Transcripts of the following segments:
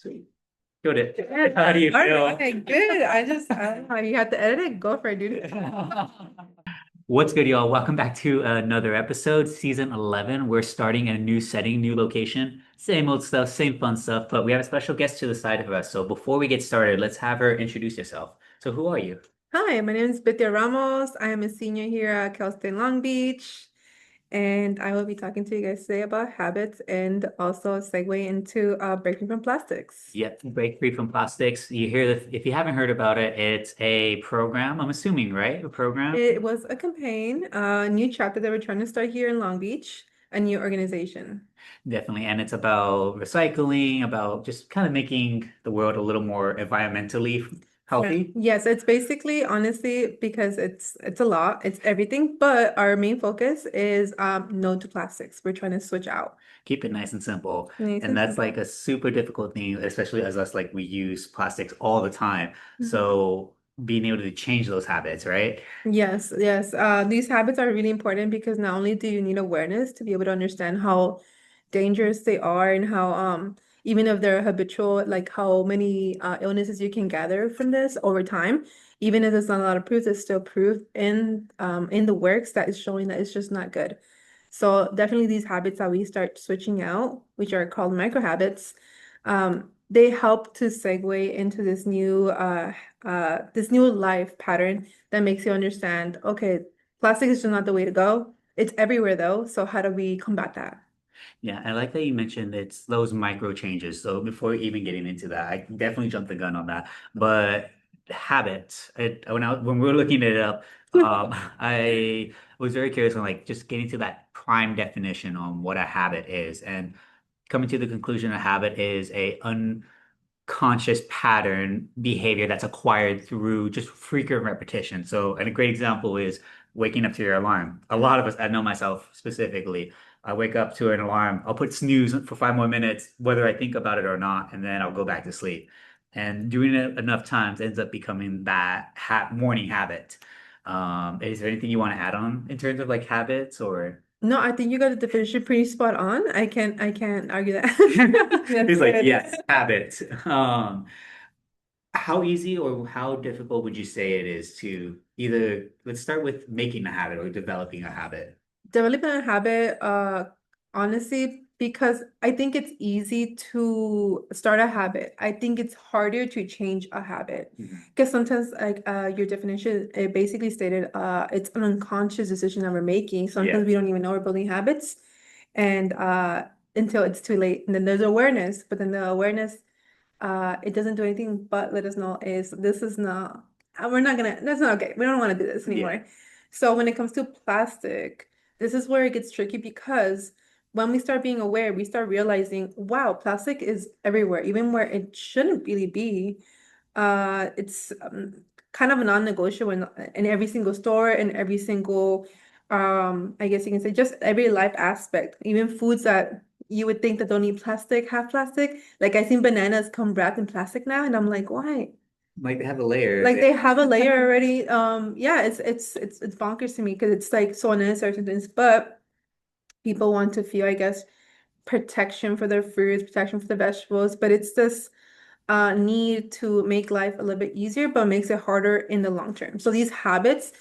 Sweet. Good. How do you All feel? right, good. I don't know. You have to edit it. Go for it, dude. What's good, y'all? Welcome back to another episode, season 11. We're starting in a new setting, new location. Same old stuff, same fun stuff, but we have a special guest to the side of us. So before we get started, let's have her introduce herself. So who are you? Hi, my name is Bithia Ramos. I am a senior here at Cal State Long Beach, and I will be talking to you guys today about habits and also segue into breaking from plastics. Yep, Break Free from Plastics. You hear that if you haven't heard about it, it's a program, I'm assuming, right? A program? It was a campaign, a new chapter that we're trying to start here in Long Beach, a new organization. Definitely. And it's about recycling, about just kind of making the world a little more environmentally healthy. Yes, it's basically honestly because it's a lot, it's everything, but our main focus is no to plastics. We're trying to switch out. Keep it nice and simple. Nice And and that's like simple. a super difficult thing, especially as us, like we use plastics all the time. Mhm. So being able to change those habits, right? Yes, yes. These habits are really important because not only do you need awareness to be able to understand how dangerous they are and how even if they're habitual, like how many illnesses you can gather from this over time, even if there's not a lot of proof, there's still proof in the works that is showing that it's just not good. So definitely these habits that we start switching out, which are called micro habits, they help to segue into this new life pattern that makes you understand, okay, plastic is just not the way to go. It's everywhere though. So how do we combat that? Yeah, I like that you mentioned it's those micro changes. So before even getting into that, I definitely jumped the gun on that. But habits, when we were looking it up, I was very curious on like just getting to that prime definition on what a habit is, and coming to the conclusion a habit is a unconscious pattern behavior that's acquired through just frequent repetition. So, and a great example is waking up to your alarm. A lot of us, I know myself specifically, I wake up to an alarm, I'll put snooze for 5 more minutes, whether I think about it or not, and then I'll go back to sleep. And doing it enough times ends up becoming that ha morning habit. Is there anything you want to add on in terms of like habits or? No, I think you got the definition pretty spot on. I can't argue that. That's He's like, good. yes, habit. How easy or how difficult would you say it is to either, let's start with making a habit or developing a habit? Developing a habit, honestly, because I think it's easy to start a habit. I think it's harder to change a habit. Mhm. Because sometimes like your definition, it basically stated it's an unconscious decision that we're making. Yeah, Sometimes we don't even know we're building habits and until it's too late. And then there's awareness, but then the awareness it doesn't do anything but let us know is this is not we're not gonna that's not okay. We don't want to do this yeah. anymore. So when it comes to plastic, this is where it gets tricky because when we start being aware, we start realizing, wow, plastic is everywhere, even where it shouldn't really be. It's kind of a non-negotiable in every single store, in every single, I guess you can say just every life aspect, even foods that you would think that don't need plastic have plastic. Like I seen bananas come wrapped in plastic now, and I'm like, why? Like they have a layer. Like they have a layer already. Yeah, it's bonkers to me because it's like so unnecessary sometimes, but people want to feel, I guess, protection for their fruits, protection for the vegetables, but it's this need to make life a little bit easier, but makes it harder in the long term. So these habits,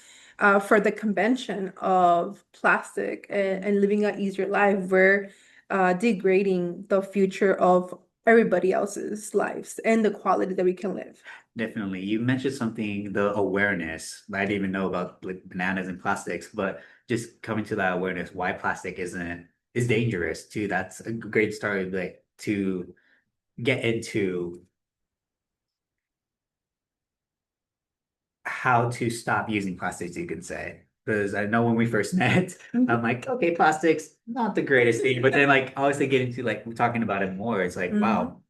for the convention of plastic and living an easier life, we're degrading the future of everybody else's lives and the quality that we can live. Definitely. You mentioned something, the awareness. I didn't even know about like bananas and plastics, but just coming to that awareness, why plastic is dangerous too. That's a great start like to get into how to stop using plastics, you can say. Because I know when we first met, I'm Mhm. like, okay, plastics, not the greatest thing. But then like obviously getting to like we're talking about it more, it's like, Hmm. wow,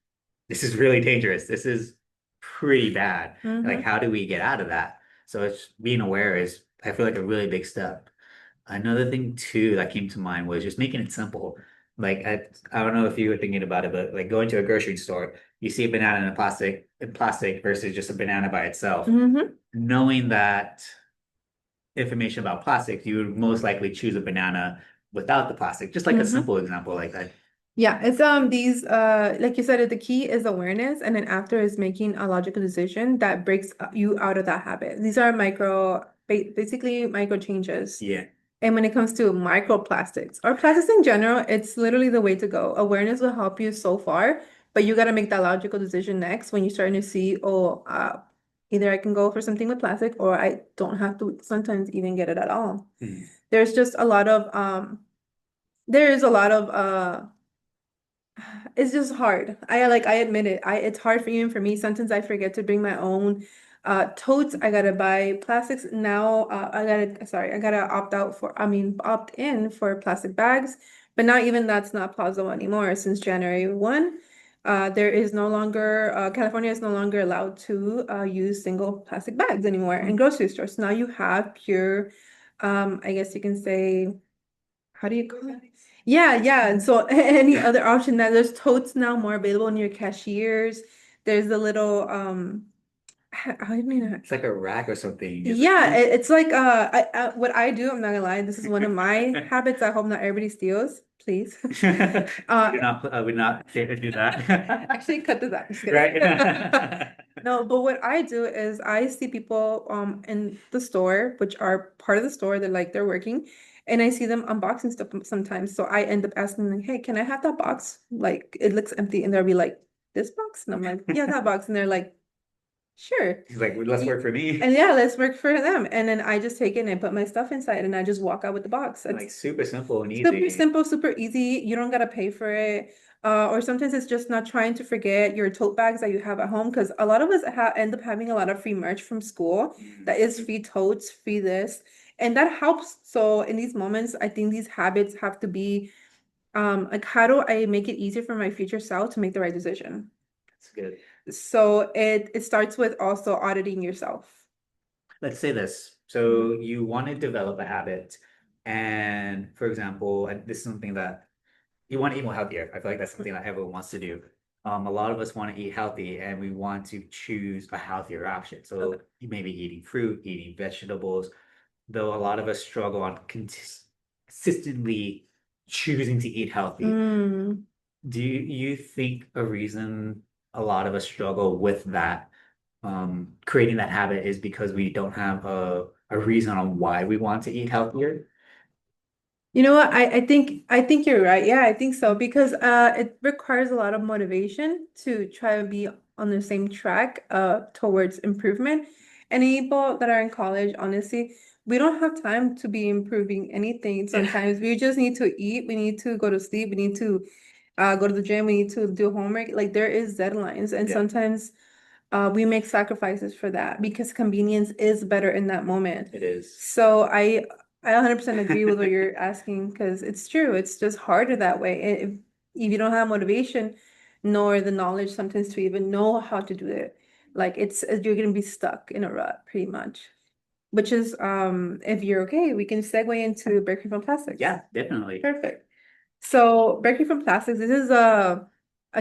this is really dangerous. This is pretty bad. Like, Hmm. how do we get out of that? So it's being aware is I feel like a really big step. Another thing too that came to mind was just making it simple. Like I don't know if you were thinking about it, but like going to a grocery store, you see a banana in plastic versus just a banana by itself. Hmm. Knowing that information about plastics, you would most likely choose a banana without the plastic. Just like a Hmm. simple example like that. Yeah, it's these like you said, the key is awareness, and then after is making a logical decision that breaks you out of that habit. These are basically micro changes. Yeah. And when it comes to microplastics or plastics in general, it's literally the way to go. Awareness will help you so far, but you got to make that logical decision next when you're starting to see, oh, either I can go for something with plastic or I don't have to sometimes even get it at all. Mhm. There's just a lot of there is a lot of it's just hard. I admit it. It's hard for you and for me. Sometimes I forget to bring my own totes. I gotta buy plastics now. I gotta opt in for plastic bags. But now even that's not plausible anymore since January 1. There is no longer California is no longer allowed to use single plastic bags anymore in grocery stores. Now you have pure I guess you can say how do you call it? Yeah, yeah. And so any other option that there's totes now more available in your cashiers. There's the little how do you mean It's like a rack or something, is it? yeah, it's like what I do, I'm not gonna lie, this is one of my habits. I hope not everybody steals, please. Uh We do not say to do that. actually cut this out. Just kidding. Right? No, but what I do is I see people in the store, which are part of the store, they're working, and I see them unboxing stuff sometimes. So I end up asking them, hey, can I have that box? Like it looks empty, and they'll be like, this box? And I'm like, yeah, that box. And they're like, sure. He's like, let's work for me. And yeah, let's work for them. And then I just take it and I put my stuff inside and I just walk out with the box. Like It's super simple and super easy. simple, super easy. You don't gotta pay for it. Or sometimes it's just not trying to forget your tote bags that you have at home because a lot of us ha end up having a lot of free merch from school that is free totes, free this, and that helps. So in these moments, I think these habits have to be like how do I make it easier for my future self to make the right decision? That's good. So it starts with also auditing yourself. Let's say this. Mhm. So you want to develop a habit, and for example, and this is something that you want to eat more healthier. I feel like that's something that everyone wants to do. A lot of us want to eat healthy and we want to choose a healthier option. So Okay. you may be eating fruit, eating vegetables, though a lot of us struggle on consistently choosing to eat healthy. Mm. Do you think a reason a lot of us struggle with that, creating that habit is because we don't have a reason on why we want to eat healthier? You know what? I think you're right. Yeah, I think so because it requires a lot of motivation to try to be on the same track towards improvement. And people that are in college, honestly, we don't have time to be improving anything. Yeah. Sometimes we just need to eat, we need to go to sleep, we need to go to the gym, we need to do homework. Like there is deadlines, and Yeah, sometimes we make sacrifices for that because convenience is better in that moment. it is. So I 100% agree with what you're asking because it's true. It's just harder that way. If you don't have motivation nor the knowledge sometimes to even know how to do it, like you're gonna be stuck in a rut pretty much. Which is if you're okay, we can segue into breaking from plastics. Yeah, definitely. Perfect. So, Breaking from Plastics, this is a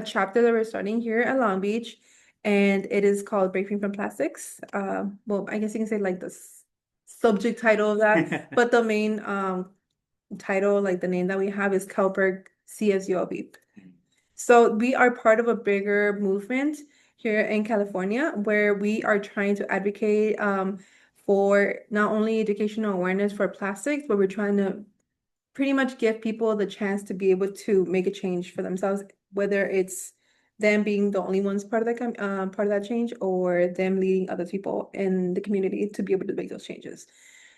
chapter that we're starting here at Long Beach, and it is called Breaking from Plastics. Well, I guess you can say like the subject title of that, but the main title, like the name that we have is Kelberg CSULB. So we are part of a bigger movement here in California where we are trying to advocate for not only educational awareness for plastics, but we're trying to pretty much give people the chance to be able to make a change for themselves, whether it's them being the only ones part of that change or them leading other people in the community to be able to make those changes.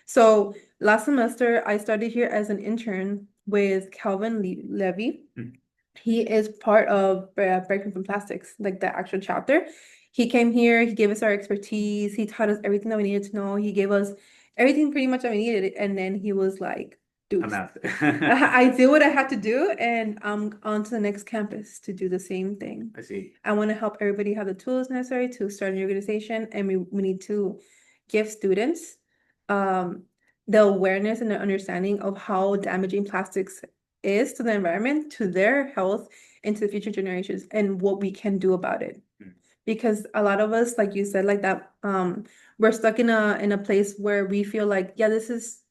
So last semester, I started here as an intern with Calvin Levy. Mm. He is part of Breaking from Plastics, like the actual chapter. He came here, he gave us our expertise, he taught us everything that we needed to know. He gave us everything pretty much that we needed. And then he was like, I'm deuce. out. I did what I had to do, and I'm on to the next campus to do the same thing. I see. I want to help everybody have the tools necessary to start an organization, and we need to give students um, the awareness and the understanding of how damaging plastics is to the environment, to their health, and to the future generations, and what we can do about it. Mm. Because a lot of us, like you said, like that, we're stuck in a place where we feel like, yeah, this is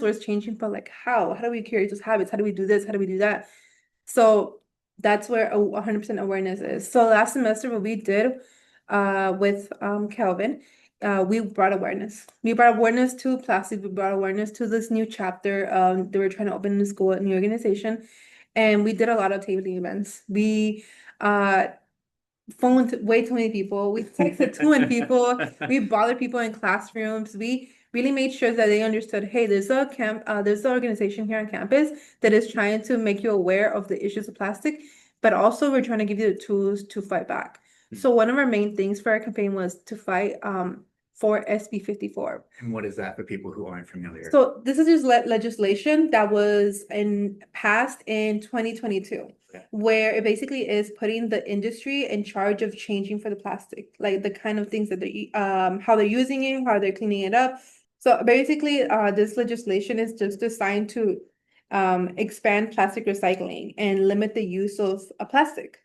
what's changing, but like how? How do we create those habits? How do we do this? How do we do that? So that's where 100% awareness is. So last semester, what we did with Kelvin, we brought awareness. We brought awareness to plastic. We brought awareness to this new chapter they were trying to open in the school, a new organization. And we did a lot of tabling events. We uh phoned way too many people. We texted too many people. We bothered people in classrooms. We really made sure that they understood, hey, there's an organization here on campus that is trying to make you aware of the issues of plastic, but also we're trying to give you the tools to fight back. So one of our main things for our campaign was to fight for SB 54. And what is that for people who aren't familiar? So this is just legislation that was passed in 2022, where it basically is putting the industry in charge of changing for the plastic, like the kind of things that they how they're using it, how they're cleaning it up. So basically, this legislation is just designed to expand plastic recycling and limit the use of plastic.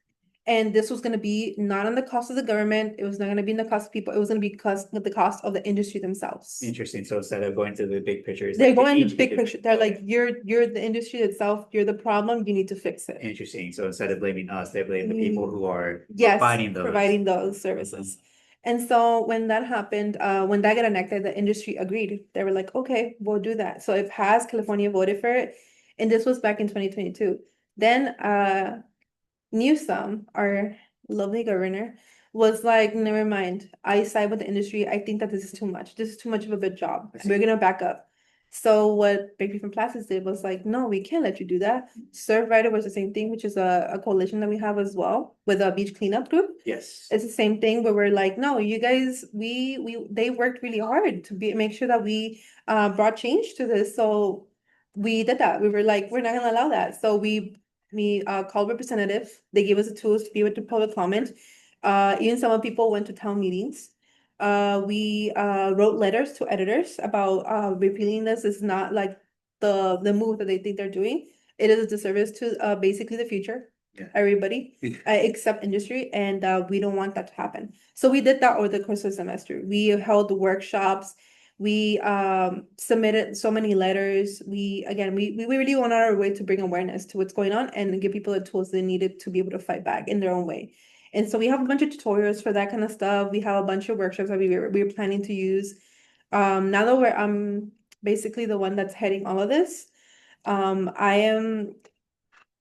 And this was going to be not on the cost of the government. It was not going to be in the cost of people. It was going to be the cost of the industry themselves. Interesting. So instead of going to the big pictures, They're like going each the big picture. They're like, you're the industry itself. You're the problem. You need to fix it. Interesting. So instead of blaming us, they blame the people who are Yes, providing those services. And so when that happened, when that got enacted, the industry agreed. They were like, okay, we'll do that. So it passed. California voted for it, and this was back in 2022. Then Newsom, our lovely governor, was like, never mind. I side with the industry. I think that this is too much. This is too much of a big job. We're gonna back up. So what Bakery from Plastics did was like, no, we can't let you do that. Serve Rider was the same thing, which is a coalition that we have as well with a beach cleanup group. Yes. It's the same thing where we're like, no, you guys, they worked really hard to make sure that we brought change to this. So we did that. We were like, we're not gonna allow that. So we called representative. They gave us the tools to be able to public comment. Even some of people went to town meetings. We wrote letters to editors about repealing this is not like the move that they think they're doing. It is a disservice to basically the future, everybody, except industry, and we don't want that to happen. So we did that over the course of the semester. We held workshops. We submitted so many letters. We really went out our way to bring awareness to what's going on and give people the tools they needed to be able to fight back in their own way. And so we have a bunch of tutorials for that kind of stuff. We have a bunch of workshops that we're planning to use. Now that I'm basically the one that's heading all of this, I am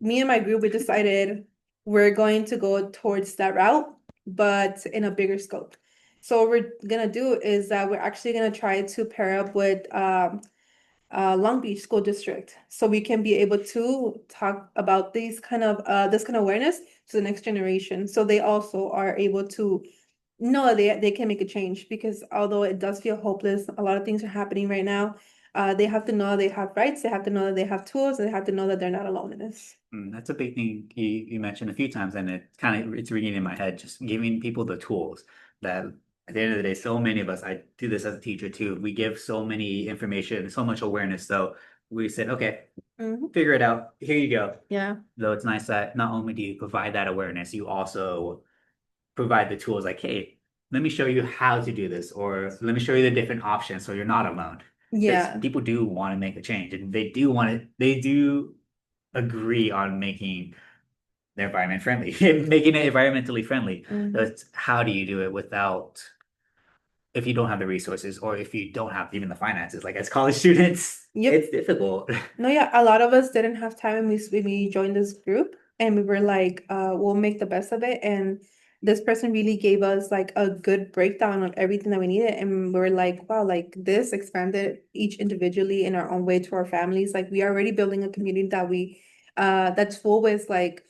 me and my group, we decided we're going to go towards that route, but in a bigger scope. So what we're gonna do is that we're actually gonna try to pair up with Long Beach School District, so we can be able to talk about this kind of awareness to the next generation. So they also are able to know they can make a change, because although it does feel hopeless, a lot of things are happening right now. They have to know they have rights, they have to know that they have tools, and they have to know that they're not alone in this. That's a big thing you mentioned a few times, and it's ringing in my head, just giving people the tools that at the end of the day, so many of us, I do this as a teacher too, we give so many information, so much awareness. So we said, okay, figure it out. Here you go. Yeah. Though it's nice that not only do you provide that awareness, you also provide the tools like, hey, let me show you how to do this, or let me show you the different options so you're not alone. Yeah. People do want to make a change, and they do agree on making the environment friendly, making it environmentally friendly. That's how do you do it without, if you don't have the resources, or if you don't have even the finances, like as college students, it's difficult. No, yeah, a lot of us didn't have time when we joined this group, and we were like, we'll make the best of it. And this person really gave us like a good breakdown of everything that we needed. And we were like, wow, like this expanded each individually in our own way to our families. Like we are already building a community that's full with like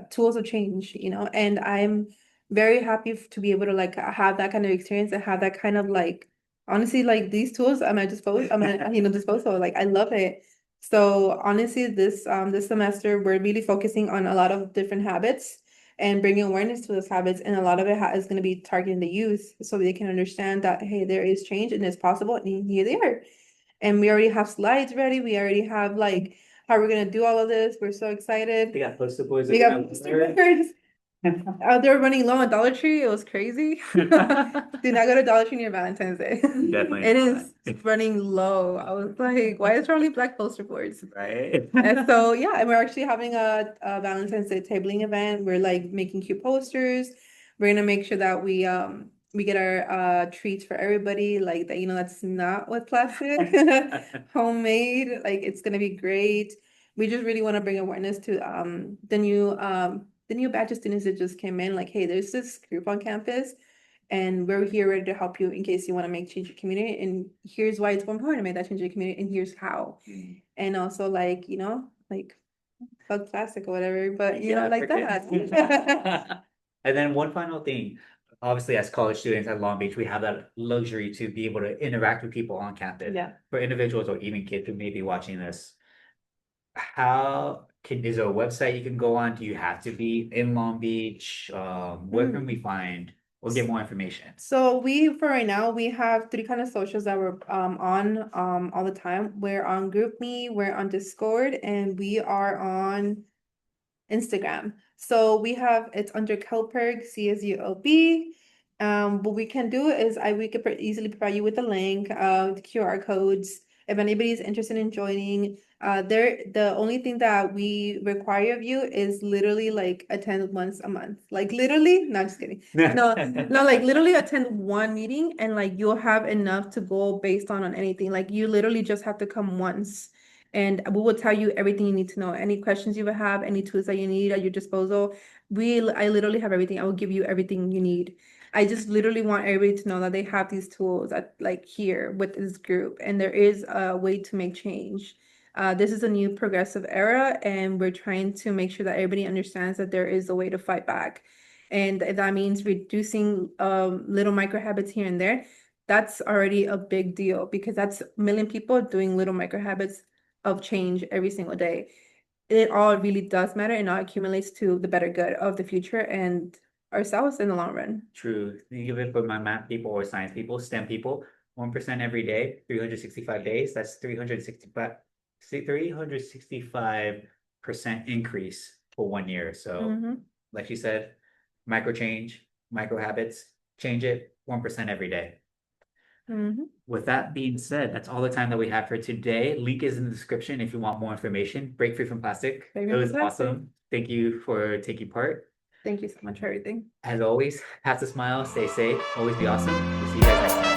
tools of change, and I'm very happy to be able to like have that kind of experience and have that kind of like honestly, like these tools I'm at, disposal. Like I love it. So honestly, this semester we're really focusing on a lot of different habits and bringing awareness to those habits, and a lot of it is going to be targeting the youth so they can understand that hey, there is change and it's possible, and here they are. And we already have slides ready. We already have like how we're gonna do all of this. We're so excited. They got poster boards. We got poster boards. They were running low on Dollar Tree. It was crazy. Do not go to Dollar Tree near Valentine's Day. Definitely It not. is running low. I was like, why is there only black poster boards? Right? And so yeah, and we're actually having a Valentine's Day tabling event. We're like making cute posters. We're gonna make sure that we get our treats for everybody, like that, that's not with plastic, homemade. Like it's gonna be great. We just really want to bring awareness to the new batch of students that just came in, like, hey, there's this group on campus and we're here ready to help you in case you want to make change your community. And here's why it's important to make that change in your community, and here's how. And also like, like fuck plastic or whatever, but Yeah, like cricket. that. And then one final thing, obviously as college students at Long Beach, we have that luxury to be able to interact with people on campus. Yeah. For individuals or even kids who may be watching this, is there a website you can go on? Do you have to be in Long Beach? Where can we find or get more information? So for right now, we have three kind of socials that we're on all the time. We're on GroupMe, we're on Discord, and we are on Instagram. So it's under Kelperg, CSULB. What we can do is we could easily provide you with the link, the QR codes. If anybody's interested in joining, the only thing that we require of you is literally like attend once a month. Like literally, not just kidding. No, no, like literally attend one meeting and like you'll have enough to go based on anything. Like you literally just have to come once and we will tell you everything you need to know. Any questions you would have, any tools that you need at your disposal. I literally have everything. I will give you everything you need. I just literally want everybody to know that they have these tools at like here with this group, and there is a way to make change. This is a new progressive era, and we're trying to make sure that everybody understands that there is a way to fight back. And if that means reducing little micro habits here and there, that's already a big deal because that's a million people doing little micro habits of change every single day. It all really does matter and all accumulates to the better good of the future and ourselves in the long run. True. Even for my math people or science people, STEM people, 1% every day, 365 days, that's 365% increase for 1 year. So like you said, micro change, micro habits, change it 1% every day. With that being said, that's all the time that we have for today. Link is in the description if you want more information. Break Free from Plastic. It was awesome. Thank you for taking part. Thank you so much for everything. As always, have to smile, stay safe, always be awesome. We'll see you guys next time.